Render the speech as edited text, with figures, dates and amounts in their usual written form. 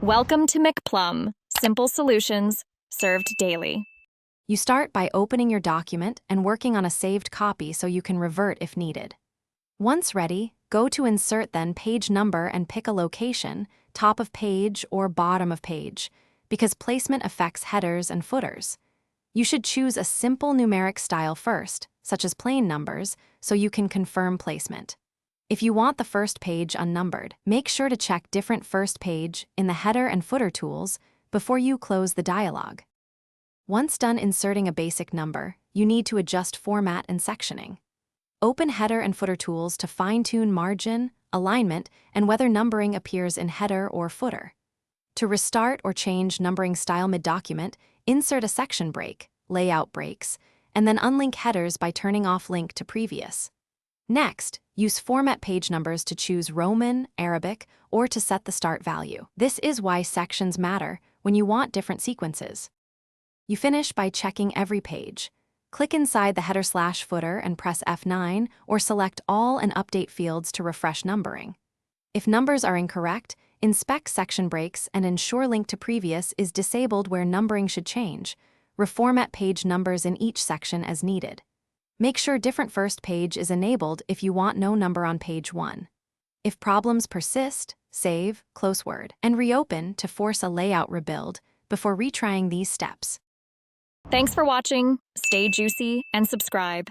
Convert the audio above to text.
Welcome to McPlum, simple solutions served daily. You start by opening your document and working on a saved copy so you can revert if needed. Once ready, go to Insert, then Page Number, and pick a location, top of page or bottom of page, because placement affects headers and footers. You should choose a simple numeric style first, such as plain numbers, so you can confirm placement. If you want the first page unnumbered, make sure to check Different First Page in the Header and Footer tools before you close the dialog. Once done inserting a basic number, you need to adjust format and sectioning. Open Header and Footer tools to fine-tune margin, alignment, and whether numbering appears in header or footer. To restart or change numbering style mid-document, insert a section break, layout breaks, and then unlink headers by turning off link to previous. Next, use format page numbers to choose Roman, Arabic, or to set the start value. This is why sections matter when you want different sequences. You finish by checking every page. Click inside the header/footer and press F9 or select All and update fields to refresh numbering. If numbers are incorrect, inspect section breaks and ensure link to previous is disabled where numbering should change. Reformat page numbers in each section as needed. Make sure Different First Page is enabled if you want no number on page 1. If problems persist, save, close Word, and reopen to force a layout rebuild before retrying these steps. Thanks for watching. Stay juicy and subscribe.